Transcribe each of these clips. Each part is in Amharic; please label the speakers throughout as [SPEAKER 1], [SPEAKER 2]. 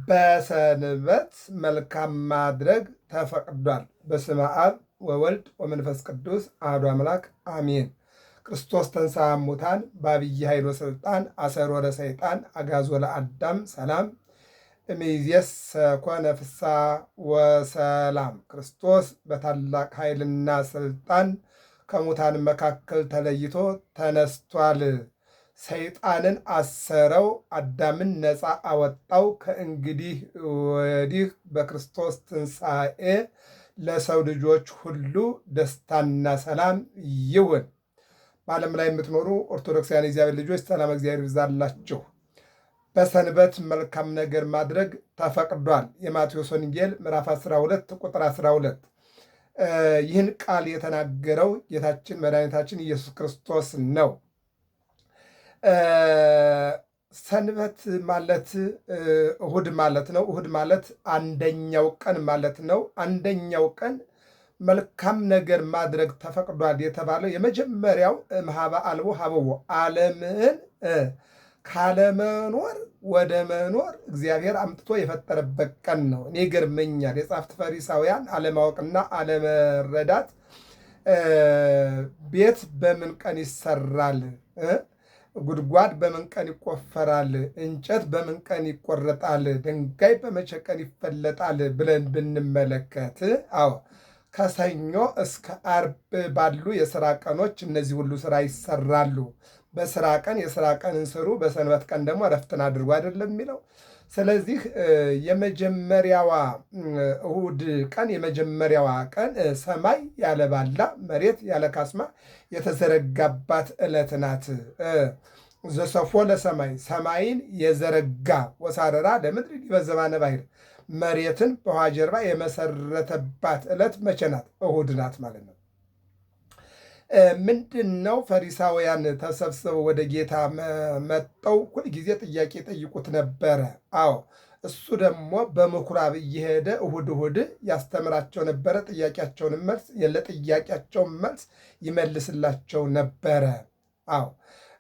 [SPEAKER 1] በሰንበት መልካም ማድረግ ተፈቅዷል። በስመ አብ ወወልድ ወመንፈስ ቅዱስ አሐዱ አምላክ አሜን። ክርስቶስ ተንሥአ እሙታን በዐቢይ ኃይል ወሥልጣን አሰሮ ለሰይጣን አግዓዞ ለአዳም ሰላም እምይእዜሰ ኮነ ፍስሐ ወሰላም። ክርስቶስ በታላቅ ኃይልና ስልጣን ከሙታን መካከል ተለይቶ ተነስቷል። ሰይጣንን አሰረው፣ አዳምን ነፃ አወጣው። ከእንግዲህ ወዲህ በክርስቶስ ትንሣኤ ለሰው ልጆች ሁሉ ደስታና ሰላም ይሁን። በዓለም ላይ የምትኖሩ ኦርቶዶክሳውያን እግዚአብሔር ልጆች ሰላም እግዚአብሔር ይብዛላችሁ። በሰንበት መልካም ነገር ማድረግ ተፈቅዷል። የማቴዎስ ወንጌል ምዕራፍ 12 ቁጥር 12። ይህን ቃል የተናገረው ጌታችን መድኃኒታችን ኢየሱስ ክርስቶስ ነው። ሰንበት ማለት እሁድ ማለት ነው። እሁድ ማለት አንደኛው ቀን ማለት ነው። አንደኛው ቀን መልካም ነገር ማድረግ ተፈቅዷል የተባለው የመጀመሪያው እምኀበ አልቦ ሀበቦ ዓለምን ካለመኖር ወደ መኖር እግዚአብሔር አምጥቶ የፈጠረበት ቀን ነው። እኔ ገርመኛል። የጻፍት ፈሪሳውያን አለማወቅና አለመረዳት ቤት በምን ቀን ይሰራል? ጉድጓድ በምን ቀን ይቆፈራል? እንጨት በምን ቀን ይቆረጣል? ድንጋይ በመቼ ቀን ይፈለጣል? ብለን ብንመለከት ከሰኞ እስከ አርብ ባሉ የሥራ ቀኖች እነዚህ ሁሉ ሥራ ይሰራሉ። በሥራ ቀን የሥራ ቀንን ስሩ፣ በሰንበት ቀን ደግሞ እረፍትን አድርጉ አይደለም የሚለው። ስለዚህ የመጀመሪያዋ እሁድ ቀን የመጀመሪያዋ ቀን ሰማይ ያለ ባላ መሬት ያለ ካስማ የተዘረጋባት ዕለት ናት። ዘሰፎ ለሰማይ ሰማይን የዘረጋ ወሳረራ ለምድር ዲበ ባሕር መሬትን በውሃ ጀርባ የመሰረተባት ዕለት መቼ ናት? እሁድ ናት ማለት ነው። ምንድን ነው? ፈሪሳውያን ተሰብስበው ወደ ጌታ መጠው ሁልጊዜ ጥያቄ ጠይቁት ነበረ። እሱ ደግሞ በምኩራብ እየሄደ እሁድ እሁድ ያስተምራቸው ነበረ። ለጥያቄያቸውን መልስ ይመልስላቸው ነበረ።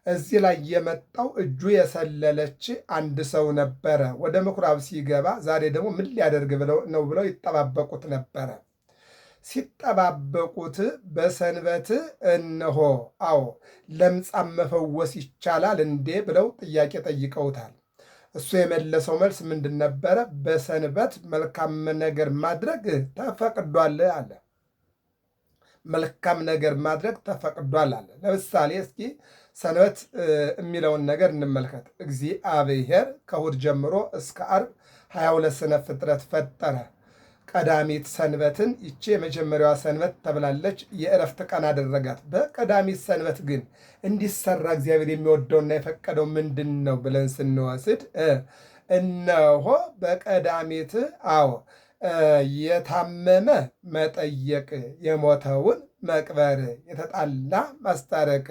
[SPEAKER 1] እዚህ ላይ የመጣው እጁ የሰለለች አንድ ሰው ነበረ። ወደ ምኩራብ ሲገባ ዛሬ ደግሞ ምን ሊያደርግ ነው ብለው ይጠባበቁት ነበረ። ሲጠባበቁት በሰንበት እነሆ ለምጻም መፈወስ ይቻላል እንዴ ብለው ጥያቄ ጠይቀውታል። እሱ የመለሰው መልስ ምንድን ነበረ? በሰንበት መልካም ነገር ማድረግ ተፈቅዷል አለ። መልካም ነገር ማድረግ ተፈቅዷል አለ። ለምሳሌ እስኪ ሰንበት የሚለውን ነገር እንመልከት። እግዚአብሔር ከእሑድ ጀምሮ እስከ ዓርብ 22 ስነ ፍጥረት ፈጠረ። ቀዳሚት ሰንበትን ይቺ የመጀመሪያዋ ሰንበት ተብላለች፣ የእረፍት ቀን አደረጋት። በቀዳሚት ሰንበት ግን እንዲሰራ እግዚአብሔር የሚወደውና የፈቀደው ምንድን ነው ብለን ስንወስድ እነሆ በቀዳሚት የታመመ መጠየቅ፣ የሞተውን መቅበር፣ የተጣላ ማስታረቅ፣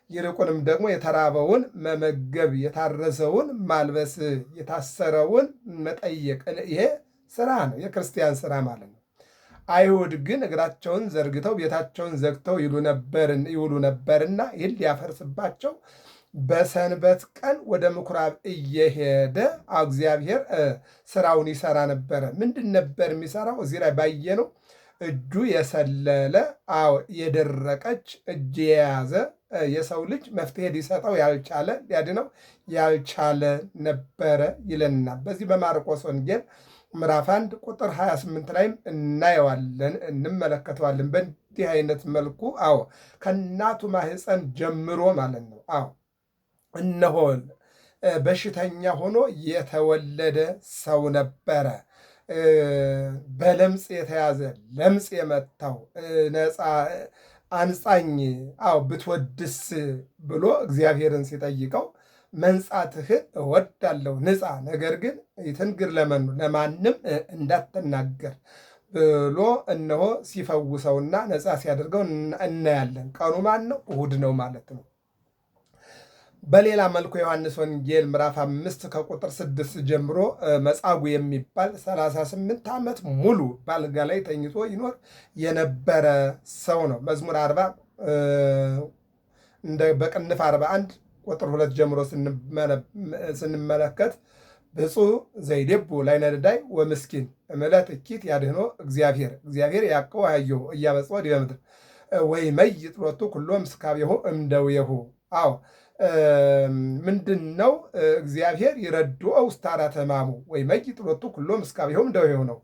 [SPEAKER 1] ይልቁንም ደግሞ የተራበውን መመገብ፣ የታረዘውን ማልበስ፣ የታሰረውን መጠየቅ ይሄ ስራ ነው፣ የክርስቲያን ስራ ማለት ነው። አይሁድ ግን እግራቸውን ዘርግተው ቤታቸውን ዘግተው ይውሉ ነበርና ይህን ሊያፈርስባቸው በሰንበት ቀን ወደ ምኩራብ እየሄደ እግዚአብሔር ስራውን ይሰራ ነበረ። ምንድን ነበር የሚሰራው? እዚህ ላይ ባየነው እጁ የሰለለ የደረቀች እጅ የያዘ የሰው ልጅ መፍትሄ ሊሰጠው ያልቻለ ሊያድነው ያልቻለ ነበረ ይለና በዚህ በማርቆስ ወንጌል ምዕራፍ 1 ቁጥር 28 ላይም እናየዋለን፣ እንመለከተዋለን። በእንዲህ አይነት መልኩ ከእናቱ ማህፀን ጀምሮ ማለት ነው እነሆ በሽተኛ ሆኖ የተወለደ ሰው ነበረ። በለምጽ የተያዘ ለምጽ የመታው ነፃ አንጻኝ ብትወድስ ብሎ እግዚአብሔርን ሲጠይቀው መንጻትህን እወዳለሁ ንጻ፣ ነገር ግን ይትንግር ለማንም እንዳትናገር ብሎ እነሆ ሲፈውሰውና ነፃ ሲያደርገው እናያለን። ቀኑ ማን ነው? እሁድ ነው ማለት ነው። በሌላ መልኩ ዮሐንስ ወንጌል ምዕራፍ 5 ከቁጥር 6 ጀምሮ መጻጉዕ የሚባል 38 ዓመት ሙሉ በአልጋ ላይ ተኝቶ ይኖር የነበረ ሰው ነው። መዝሙር 40 በቅንፍ 41 ቁጥር 2 ጀምሮ ስንመለከት ብፁዕ ዘይዴቡ ላዕለ ነዳይ ወምስኪን እምዕለት እኪት ያድኅኖ እግዚአብሔር ያዕቆብ አየሁ እያበጽሖ ዲበ ምድር ወይመይጥ ሎቱ ኩሎ ምስካቤሁ እምደዌሁ። አዎ ምንድን ነው? እግዚአብሔር ይረድኦ ውስተ አራተ ሕማሙ ወይመይጥ ሎቱ ኩሎ ምስካቤሁ እምደዌሁ ነው።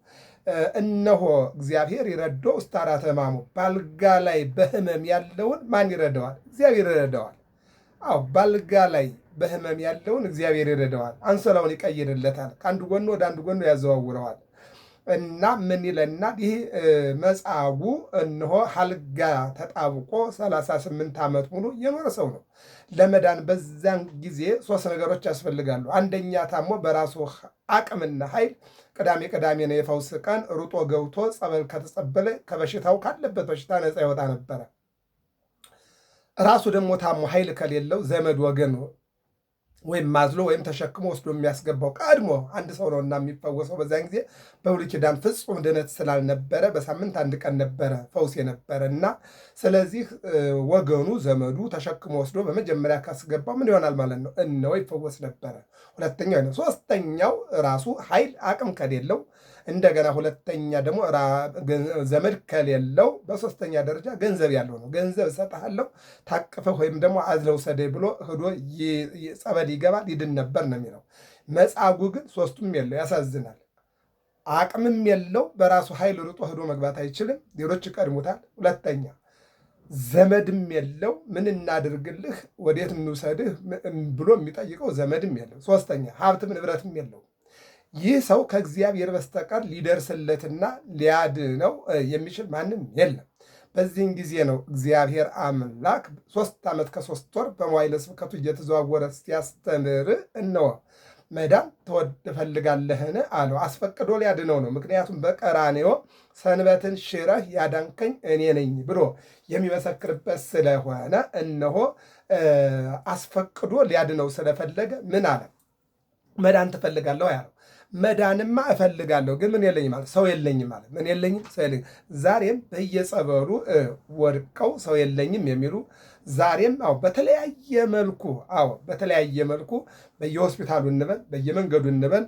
[SPEAKER 1] እነሆ እግዚአብሔር ይረድኦ ውስተ አራተ ሕማሙ፣ ባልጋ ላይ በሕመም ያለውን ማን ይረዳዋል? እግዚአብሔር ይረዳዋል። አዎ ባልጋ ላይ በሕመም ያለውን እግዚአብሔር ይረዳዋል። አንሶላውን ይቀይርለታል። ከአንዱ ጎኑ ወደ አንዱ ጎኑ ያዘዋውረዋል። እና ምን ይለናል? ይህ መጻጉዕ እነሆ አልጋ ተጣብቆ 38 ዓመት ሙሉ የኖረ ሰው ነው። ለመዳን በዛን ጊዜ 3 ነገሮች ያስፈልጋሉ። አንደኛ ታሞ በራሱ አቅምና ኃይል ቅዳሜ ነው የፈውስ ቀን ሩጦ ገብቶ ጸበል ከተጸበለ ከበሽታው ካለበት በሽታ ነፃ ይወጣ ነበረ። ራሱ ደግሞ ታሞ ኃይል ከሌለው ዘመድ ወገን ወይም ማዝሎ ወይም ተሸክሞ ወስዶ የሚያስገባው ቀድሞ አንድ ሰው ነው እና የሚፈወሰው። በዚያን ጊዜ በብሉይ ኪዳን ፍጹም ድነት ስላልነበረ በሳምንት አንድ ቀን ነበረ ፈውስ የነበረ እና ስለዚህ ወገኑ ዘመዱ ተሸክሞ ወስዶ በመጀመሪያ ካስገባው ምን ይሆናል ማለት ነው? እነሆ ይፈወስ ነበረ። ሁለተኛው ነው። ሶስተኛው ራሱ ኃይል አቅም ከሌለው እንደገና ሁለተኛ ደግሞ ዘመድ ከሌለው በሶስተኛ ደረጃ ገንዘብ ያለው ነው። ገንዘብ እሰጥሃለሁ ታቅፈህ ወይም ደግሞ አዝለው ሰደይ ብሎ ሄዶ ጸበል ይገባል ይድን ነበር ነው የሚለው። መጻጉዕ ግን ሶስቱም የለው። ያሳዝናል። አቅምም የለው፣ በራሱ ኃይል ሩጦ ሄዶ መግባት አይችልም፣ ሌሎች ይቀድሙታል። ሁለተኛ ዘመድም የለው፣ ምን እናድርግልህ ወዴት እንውሰድህ ብሎ የሚጠይቀው ዘመድም የለው። ሶስተኛ ሀብትም ንብረትም የለው። ይህ ሰው ከእግዚአብሔር በስተቀር ሊደርስለትና ሊያድነው የሚችል ማንም የለም። በዚህን ጊዜ ነው እግዚአብሔር አምላክ 3 ዓመት ከ3 ወር በመዋዕለ ስብከቱ እየተዘዋወረ ሲያስተምር እነሆ መዳን ትፈልጋለህን አለው። አስፈቅዶ ሊያድነው ነው። ምክንያቱም በቀራንዮ ሰንበትን ሽረህ ያዳንከኝ እኔ ነኝ ብሎ የሚመሰክርበት ስለሆነ እነሆ አስፈቅዶ ሊያድነው ስለፈለገ ምን አለ? መዳን ትፈልጋለሁ ያለው። መዳንማ እፈልጋለሁ ግን ምን የለኝም ማለት ሰው የለኝም ማለት ምን የለኝም ሰው የለኝም። ዛሬም በየጸበሉ ወድቀው ሰው የለኝም የሚሉ ዛሬም በተለያየ መልኩ በየሆስፒታሉ እንበል በየመንገዱ እንበል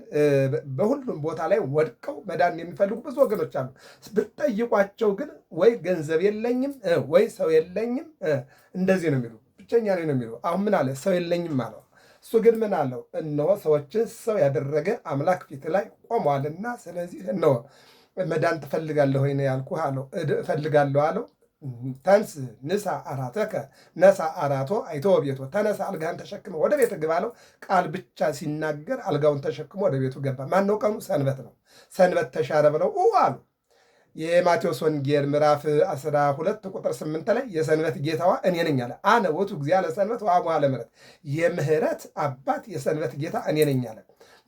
[SPEAKER 1] በሁሉም ቦታ ላይ ወድቀው መዳን የሚፈልጉ ብዙ ወገኖች አሉ። ብትጠይቋቸው ግን ወይ ገንዘብ የለኝም ወይ ሰው የለኝም እንደዚህ ነው የሚሉ፣ ብቸኛ ነኝ ነው የሚሉ። አሁን ምን አለ? ሰው የለኝም አለው። እሱ ግን ምን አለው? እነሆ ሰዎችን ሰው ያደረገ አምላክ ፊት ላይ ቆሟልና፣ ስለዚህ እነሆ መዳን ትፈልጋለህ ወይ ነው ያልኩህ አለው። እፈልጋለሁ አለው። ተንስ ንሳ አራተከ ነሳ አራቶ አይቶ ቤቶ፣ ተነሳ አልጋህን ተሸክመ ወደ ቤት ግባ አለው። ቃል ብቻ ሲናገር አልጋውን ተሸክሞ ወደ ቤቱ ገባ። ማነው? ቀኑ ሰንበት ነው። ሰንበት ተሻረ ብለው አሉ። የማቴዎስ ወንጌል ምዕራፍ 12 ቁጥር 8 ላይ የሰንበት ጌታዋ እኔ ነኝ አለ። አነ ውእቱ እግዚአ ለሰንበት ወአቡሃ ለምሕረት፣ የምህረት አባት የሰንበት ጌታ እኔ ነኝ አለ።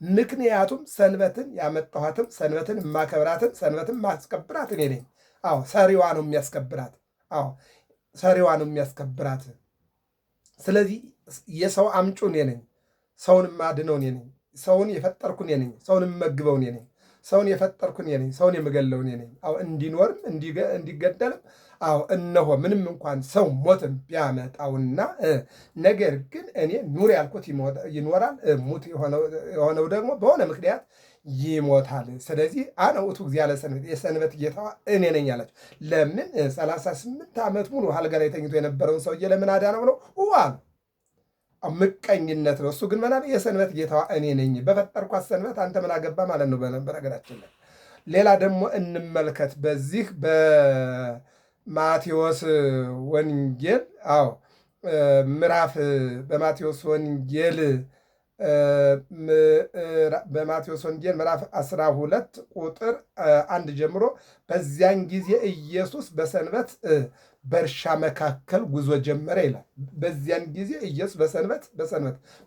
[SPEAKER 1] ምክንያቱም ሰንበትን ያመጣኋትም ሰንበትን የማከብራትን ሰንበትን ማስከብራት እኔ ነኝ። አዎ ሰሪዋ ነው የሚያስከብራት። አዎ ሰሪዋ ነው የሚያስከብራት። ስለዚህ የሰው አምጩ እኔ ነኝ፣ ሰውን ማድነው እኔ ነኝ፣ ሰውን የፈጠርኩ እኔ ነኝ፣ ሰውን የምመግበው እኔ ነኝ፣ ሰውን የፈጠርኩ እኔ ነኝ፣ ሰውን የምገለው እኔ ነኝ። አዎ እንዲኖርም እንዲገደልም አዎ እነሆ ምንም እንኳን ሰው ሞትም ቢያመጣውና ነገር ግን እኔ ኑር ያልኩት ይኖራል፣ ሙት የሆነው ደግሞ በሆነ ምክንያት ይሞታል። ስለዚህ አነ ውእቱ እግዚአ ለሰንበት፣ የሰንበት ጌታዋ እኔ ነኝ አላቸው። ለምን 38 ዓመት ሙሉ አልጋ ላይ ተኝቶ የነበረውን ሰውዬ ለምን አዳነው ነው? አሉ ምቀኝነት ነው። እሱ ግን ምናለ? የሰንበት ጌታዋ እኔ ነኝ፣ በፈጠርኳት ሰንበት አንተ ምን አገባ ማለት ነው። በነገራችን ላይ ሌላ ደግሞ እንመልከት። በዚህ በማቴዎስ ወንጌል በማቴዎስ ወንጌል ምዕራፍ 12 ቁጥር 1 ጀምሮ በዚያን ጊዜ ኢየሱስ በሰንበት በእርሻ መካከል ጉዞ ጀመረ ይላል። በዚያን ጊዜ ኢየሱስ በሰንበት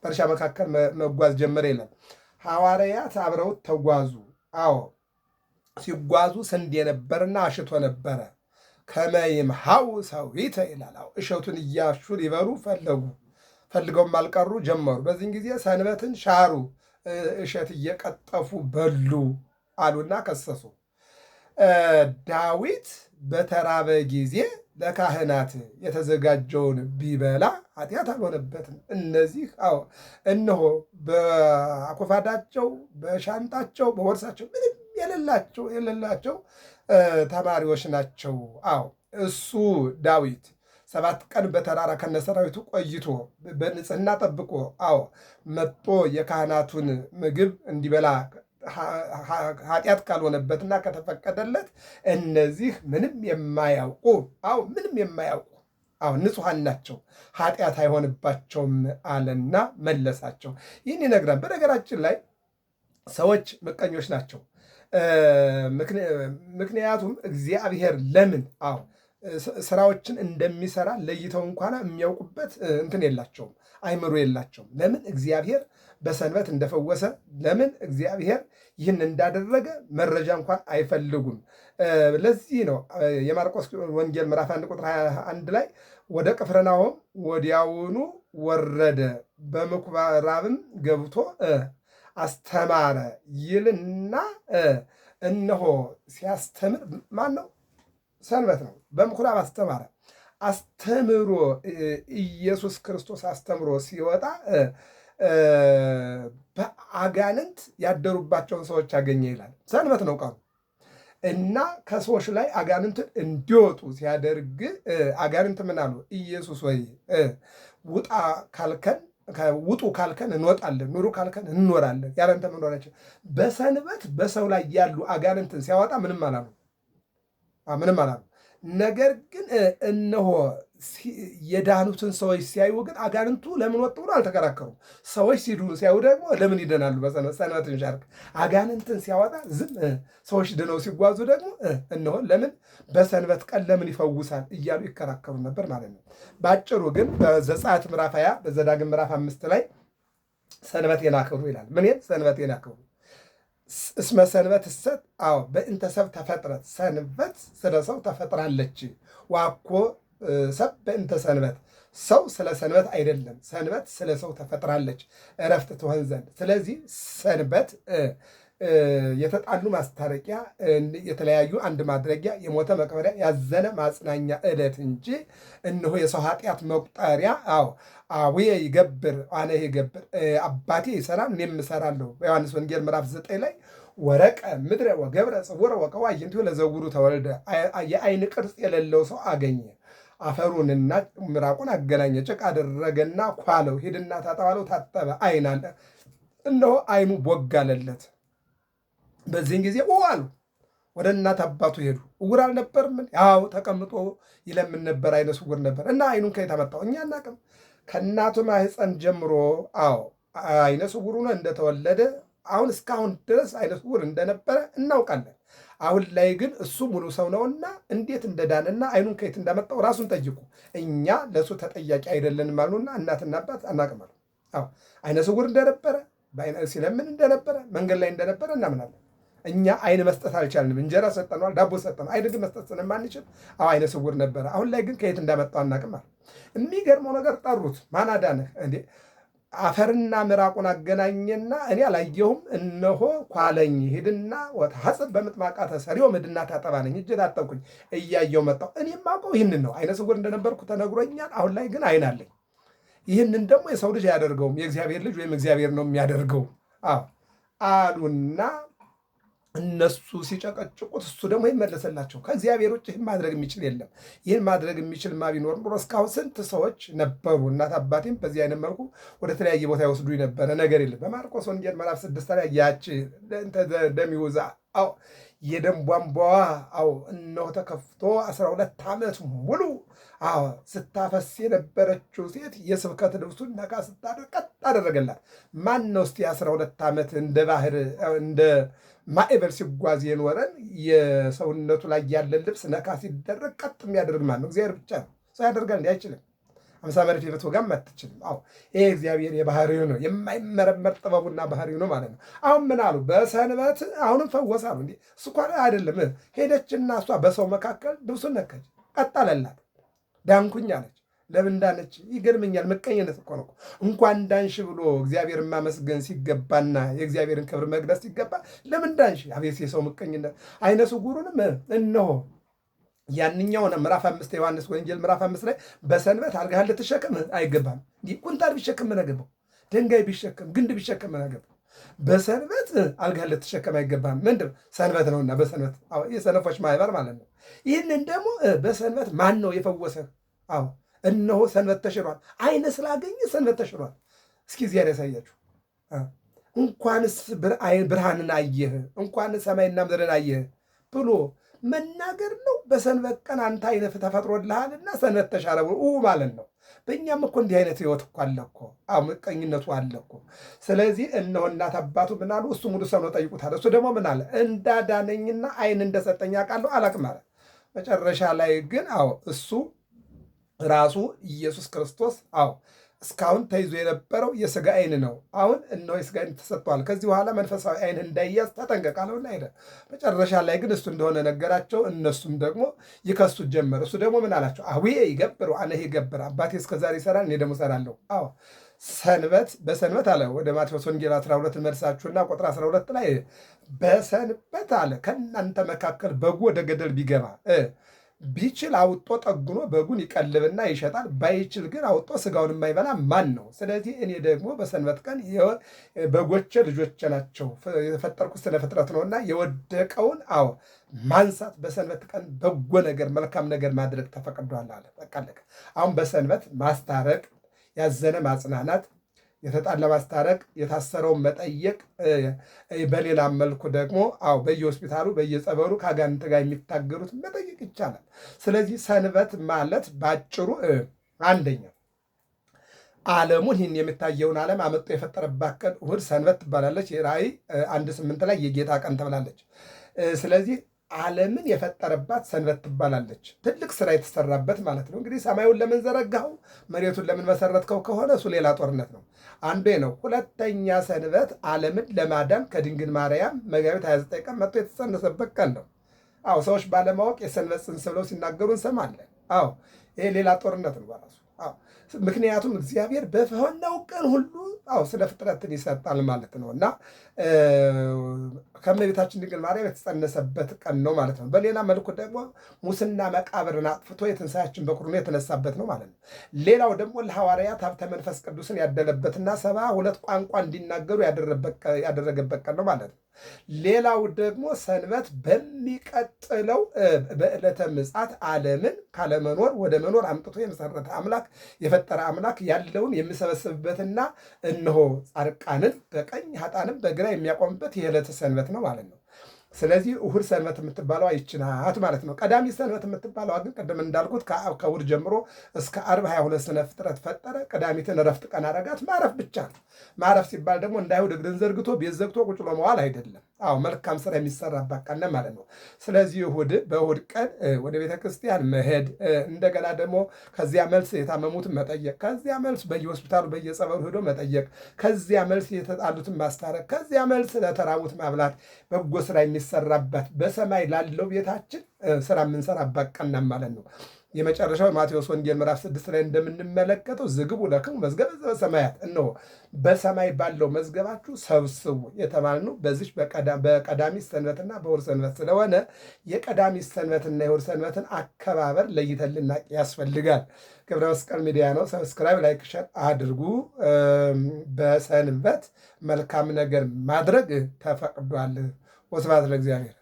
[SPEAKER 1] በእርሻ መካከል መጓዝ ጀመረ ይላል። ሐዋርያት አብረውት ተጓዙ። አዎ ሲጓዙ ስንዴ ነበርና አሽቶ ነበረ። ከመይምሃው ሰዊተ ይላል። አዎ እሸቱን እያሹ ሊበሉ ፈልገውም አልቀሩ ጀመሩ። በዚህን ጊዜ ሰንበትን ሻሩ፣ እሸት እየቀጠፉ በሉ አሉና ከሰሱ። ዳዊት በተራበ ጊዜ ለካህናት የተዘጋጀውን ቢበላ ኃጢአት አልሆነበትም። እነዚህ አዎ እነሆ በአኮፋዳቸው፣ በሻንጣቸው፣ በቦርሳቸው ምንም የሌላቸው ተማሪዎች ናቸው። አዎ እሱ ዳዊት 7 ቀን በተራራ ከነሰራዊቱ ቆይቶ በንጽህና ጠብቆ አዎ መጥቶ የካህናቱን ምግብ እንዲበላ ኃጢአት ካልሆነበትና ከተፈቀደለት እነዚህ ምንም የማያውቁ አዎ ምንም የማያውቁ አዎ ንጹሐን ናቸው፣ ኃጢአት አይሆንባቸውም አለና መለሳቸው። ይህን ይነግራል። በነገራችን ላይ ሰዎች ምቀኞች ናቸው። ምክንያቱም እግዚአብሔር ለምን አዎ ስራዎችን እንደሚሰራ ለይተው እንኳን የሚያውቁበት እንትን የላቸውም፣ አይምሮ የላቸውም። ለምን እግዚአብሔር በሰንበት እንደፈወሰ፣ ለምን እግዚአብሔር ይህን እንዳደረገ መረጃ እንኳን አይፈልጉም። ለዚህ ነው የማርቆስ ወንጌል ምዕራፍ 1 ቁጥር 21 ላይ ወደ ቅፍርናሆም ወዲያውኑ ወረደ፣ በምኩራብም ገብቶ አስተማረ ይልና እነሆ ሲያስተምር ማን ነው? ሰንበት ነው። በምኩራብ አስተማረ። አስተምሮ ኢየሱስ ክርስቶስ አስተምሮ ሲወጣ በአጋንንት ያደሩባቸውን ሰዎች አገኘ ይላል። ሰንበት ነው ቀኑ እና ከሰዎች ላይ አጋንንትን እንዲወጡ ሲያደርግ አጋንንት ምን አሉ? ኢየሱስ ወይ ውጣ ካልከን ውጡ ካልከን እንወጣለን፣ ኑሩ ካልከን እንኖራለን፣ ያለንተ መኖራችን። በሰንበት በሰው ላይ ያሉ አጋንንትን ሲያወጣ ምንም አላሉ፣ ምንም አላሉ። ነገር ግን እነሆ የዳኑትን ሰዎች ሲያዩ ግን አጋንንቱ ለምን ወጡ ብሎ አልተከራከሩም። ሰዎች ሲድኑ ሲያዩ ደግሞ ለምን ይደናሉ? በሰንበትን ሻርክ አጋንንትን ሲያወጣ ዝም፣ ሰዎች ድነው ሲጓዙ ደግሞ እነሆ ለምን በሰንበት ቀን ለምን ይፈውሳል እያሉ ይከራከሩ ነበር ማለት ነው። በአጭሩ ግን በዘጸአት ምዕራፍ 20 በዘዳግም ምዕራፍ 5 ላይ ሰንበቴን አክብሩ ይላል። ምን ሰንበቴን አክብሩ እስመ ሰንበት እሰት አዎ በእንተ ሰብ ተፈጥረት፣ ሰንበት ስለ ሰው ተፈጥራለች። ዋኮ ሰብ በእንተ ሰንበት፣ ሰው ስለ ሰንበት አይደለም፣ ሰንበት ስለ ሰው ተፈጥራለች እረፍት ትሆን ዘንድ። ስለዚህ ሰንበት የተጣሉ ማስታረቂያ፣ የተለያዩ አንድ ማድረጊያ፣ የሞተ መቅበሪያ፣ ያዘነ ማጽናኛ ዕለት እንጂ እነሆ የሰው ኃጢአት መቁጠሪያ አዎ አቡየ ይገብር አነ ይገብር፣ አባቴ ይሰራል እኔም እሰራለሁ። በዮሐንስ ወንጌል ምዕራፍ 9 ላይ ወረቀ ምድረ ወገብረ ጽውረ ወቀዋይ እንዲሁ ለዘውሩ ተወልደ፣ የአይን ቅርጽ የሌለው ሰው አገኘ፣ አፈሩንና ምራቁን አገናኘ፣ ጭቃ አደረገና ኳለው፣ ሂድና ታጠባለው፣ ታጠበ፣ አይን አለ። እነሆ አይኑ ቦጋለለት። በዚህን ጊዜ አሉ ወደ እናት አባቱ ሄዱ። እውር አልነበርም? ያው ተቀምጦ ይለምን ነበር፣ አይነ ስውር ነበር። እና አይኑን ከየት አመጣው? እኛ አናውቅም። ከእናቱ ማህፀን ጀምሮ አዎ አይነ ስውር ሆኖ እንደተወለደ አሁን እስካሁን ድረስ አይነ ስውር እንደነበረ እናውቃለን። አሁን ላይ ግን እሱ ሙሉ ሰው ነውና እንዴት እንደዳነና አይኑን ከየት እንዳመጣው ራሱን ጠይቁ። እኛ ለእሱ ተጠያቂ አይደለንም አሉና እናትና አባት አናውቅም አሉ። አዎ አይነ ስውር እንደነበረ ሲለምን እንደነበረ መንገድ ላይ እንደነበረ እናምናለን። እኛ አይን መስጠት አልቻልንም። እንጀራ ሰጠነዋል፣ ዳቦ ሰጠነው። አይን ግን መስጠት ስለማንችል አይነ ስውር ነበረ። አሁን ላይ ግን ከየት እንዳመጣው አናውቅም አለ። የሚገርመው ነገር ጠሩት። ማን አዳነህ? እንዴ አፈርና ምራቁን አገናኘና እኔ አላየሁም፣ እነሆ ኳለኝ፣ ሂድና ወተሐጽብ በምጥማቃተ ሰሪዮ ምድና ታጠባለኝ፣ እጅ ታጠብኩኝ፣ እያየው መጣሁ። እኔ የማውቀው ይህንን ነው። አይነ ስውር እንደነበርኩ ተነግሮኛል። አሁን ላይ ግን አይን አለኝ። ይህንን ደግሞ የሰው ልጅ አያደርገውም፣ የእግዚአብሔር ልጅ ወይም እግዚአብሔር ነው የሚያደርገው አሉና እነሱ ሲጨቀጭቁት እሱ ደግሞ ይመለሰላቸው። ከእግዚአብሔር ውጭ ይህን ማድረግ የሚችል የለም። ይህን ማድረግ የሚችልማ ቢኖር ኖሮ እስካሁን ስንት ሰዎች ነበሩ። እናት አባቴም በዚህ አይነት መልኩ ወደ ተለያየ ቦታ ይወስዱ ነበረ። ነገር የለም። በማርቆስ ወንጌል ምዕራፍ 6 ላይ ያች ደሚውዛ የደም ቧንቧዋ እነሆ ተከፍቶ 12 ዓመት ሙሉ ስታፈስ የነበረችው ሴት የስብከት ልብሱን ነካ ስታደርግ ቀጥ አደረገላት። ማን ነው እስቲ 12 ዓመት እንደ ባህር እንደ ማዕበል ሲጓዝ የኖረን የሰውነቱ ላይ ያለን ልብስ ነካ ሲደረግ ቀጥ የሚያደርግ ማን ነው? እግዚአብሔር ብቻ ነው። ሰው ያደርጋል እንዲ አይችልም። 50 መሬት ልትወጋም አትችልም። ይሄ እግዚአብሔር የባህሪው ነው፣ የማይመረመር ጥበቡና ባህሪው ነው ማለት ነው። አሁን ምን አሉ? በሰንበት አሁንም ፈወሳሉ። እንዲ እሱ እኮ አይደለም። ሄደችና እሷ በሰው መካከል ልብሱን ነከች፣ ቀጥ አለላት፣ ዳንኩኝ አለች። ለምን ዳነች? ይገርመኛል። ምቀኝነት እኮ ነው። እንኳን ዳንሽ ብሎ እግዚአብሔር ማመስገን ሲገባና የእግዚአብሔርን ክብር መግለጽ ሲገባ ለምን ዳንሽ? አቤት የሰው ምቀኝነት! አይነ ስውሩንም እነሆ ያንኛውን ምዕራፍ 5 ዮሐንስ ወንጌል ምዕራፍ 5 ላይ በሰንበት አልጋህን ልትሸከም አይገባም። ኩንታል ቢሸከም ምን አገባው? ድንጋይ ቢሸከም ግንድ ቢሸከም ምን አገባው? በሰንበት አልጋህን ልትሸከም አይገባም። ምንድን ሰንበት ነውና፣ በሰንበት የሰነፎች ማህበር ማለት ነው። ይህንን ደግሞ በሰንበት ማን ነው የፈወሰህ? አዎ እነሆ ሰንበት ተሽሯል። አይነ ስላገኘ ሰንበት ተሽሯል። እስኪ እግዚአብሔር ያሳያችሁ። እንኳንስ ብርሃንን አየህ፣ እንኳንስ ሰማይና ምድርን አየህ ብሎ መናገር ነው። በሰንበት ቀን አንተ አይነ ተፈጥሮልሃልና ሰንበት ተሻረ ማለት ነው። በእኛም እኮ እንዲህ አይነት ህይወት እኮ አለ እኮ። ምቀኝነቱ አለ እኮ። ስለዚህ እነሆ እናት አባቱ ምን አሉ? እሱ ሙሉ ሰው ነው ጠይቁታል። እሱ ደግሞ ምን አለ? እንዳዳነኝና አይን እንደሰጠኝ አውቃለሁ አላቅም አለ። መጨረሻ ላይ ግን እሱ ራሱ ኢየሱስ ክርስቶስ እስካሁን ተይዞ የነበረው የስጋ አይን ነው። አሁን እነሆ የስጋ አይን ተሰጥቷል። ከዚህ በኋላ መንፈሳዊ አይን እንዳይያዝ ተጠንቀቅ አለውና ሄደ። መጨረሻ ላይ ግን እሱ እንደሆነ ነገራቸው። እነሱም ደግሞ ይከሱት ጀመር። እሱ ደግሞ ምን አላቸው? አቡዬ ይገብር አነ ይገብር፣ አባቴ እስከዛሬ ይሰራል፣ እኔ ደግሞ እሰራለሁ። ሰንበት በሰንበት አለ። ወደ ማቴዎስ ወንጌል 12 መልሳችሁና ቁጥር 12 ላይ በሰንበት አለ ከእናንተ መካከል በጉ ወደ ገደል ቢገባ ቢችል አውጦ ጠግኖ በጉን ይቀልብና ይሸጣል። ባይችል ግን አውጦ ስጋውን የማይበላ ማን ነው? ስለዚህ እኔ ደግሞ በሰንበት ቀን በጎቼ ልጆቼ ናቸው፣ የፈጠርኩት ስለ ፍጥረት ነውና የወደቀውን ማንሳት፣ በሰንበት ቀን በጎ ነገር መልካም ነገር ማድረግ ተፈቅዷል አለ። በቃ አሁን በሰንበት ማስታረቅ፣ ያዘነ ማጽናናት፣ የተጣላ ማስታረቅ፣ የታሰረውን መጠየቅ፣ በሌላ መልኩ ደግሞ በየሆስፒታሉ በየጸበሉ ከአጋንንት ጋር የሚታገሉት መጠየቅ ይቻላል። ስለዚህ ሰንበት ማለት ባጭሩ አንደኛ ዓለሙን ይህን የሚታየውን ዓለም አመጡ የፈጠረባት ቀን እሑድ ሰንበት ትባላለች። ራእይ 1:8 ላይ የጌታ ቀን ተብላለች። ስለዚህ ዓለምን የፈጠረባት ሰንበት ትባላለች። ትልቅ ስራ የተሰራበት ማለት ነው። እንግዲህ ሰማዩን ለምን ዘረጋው፣ መሬቱን ለምን መሰረትከው ከሆነ እሱ ሌላ ጦርነት ነው። አንዱ ነው። ሁለተኛ ሰንበት ዓለምን ለማዳን ከድንግል ማርያም መጋቢት 29 ቀን መጥቶ የተጸነሰበት ቀን ነው። ሰዎች ባለማወቅ የሰንበት ጽንስ ብለው ሲናገሩ እንሰማለን። ይሄ ሌላ ጦርነት ነው በራሱ። ምክንያቱም እግዚአብሔር በፈሆነው ቀን ሁሉ ስለ ፍጥረትን ይሰጣል ማለት ነው እና ከእመቤታችን ድንግል ማርያም የተጸነሰበት ቀን ነው ማለት ነው። በሌላ መልኩ ደግሞ ሙስና መቃብርን አጥፍቶ የትንሣኤያችን በኩር ሆኖ የተነሳበት ነው ማለት ነው። ሌላው ደግሞ ለሐዋርያት ሀብተ መንፈስ ቅዱስን ያደለበትና 72 ቋንቋ እንዲናገሩ ያደረገበት ቀን ነው ማለት ነው። ሌላው ደግሞ ሰንበት በሚቀጥለው በዕለተ ምጽአት ዓለምን ካለመኖር ወደ መኖር አምጥቶ የመሰረተ አምላክ የፈጠረ አምላክ ያለውን የሚሰበስብበትና እነሆ ጻድቃንን በቀኝ ኃጥአንን በግራ የሚያቆምበት የዕለተ ሰንበት ነው ማለት ነው። ስለዚህ እሑድ ሰንበት የምትባለው ይህች ናት ማለት ነው። ቀዳሚ ሰንበት የምትባለው ግን ቅድም እንዳልኩት ከእሑድ ጀምሮ እስከ ዓርብ 22 ስነ ፍጥረት ፈጠረ። ቀዳሚትን እረፍት ቀን አረጋት። ማረፍ ብቻ ነው። ማረፍ ሲባል ደግሞ እንደ አይሁድ እግርን ዘርግቶ ቤት ዘግቶ ቁጭ ብሎ መዋል አይደለም። መልካም ስራ የሚሰራባት ቀን ማለት ነው። ስለዚህ በእሑድ ቀን ወደ ቤተ ክርስቲያን መሄድ፣ እንደገና ደግሞ ከዚያ መልስ የታመሙትን መጠየቅ፣ ከዚያ መልስ በየሆስፒታሉ በየጸበሉ ሄዶ መጠየቅ፣ ከዚያ መልስ የተጣሉትን ማስታረቅ፣ ከዚያ መልስ ለተራቡት ማብላት፣ በጎ ስራ የሚሰራበት በሰማይ ላለው ቤታችን ስራ የምንሰራባት ቀን ማለት ነው። የመጨረሻው ማቴዎስ ወንጌል ምዕራፍ 6 ላይ እንደምንመለከተው ዝግቡ ለክሙ መዝገበ ዘበሰማያት፣ እነሆ በሰማይ ባለው መዝገባችሁ ሰብስቡ የተባልነው በዚች በቀዳሚት ሰንበትና በእሑድ ሰንበት ስለሆነ የቀዳሚት ሰንበትና የእሑድ ሰንበትን አከባበር ለይተን ልናቅ ያስፈልጋል። ገብረ መስቀል ሚዲያ ነው። ሰብስክራይብ፣ ላይክ፣ ሸር አድርጉ። በሰንበት መልካም ነገር ማድረግ ተፈቅዷል። ወስብሐት ለእግዚአብሔር።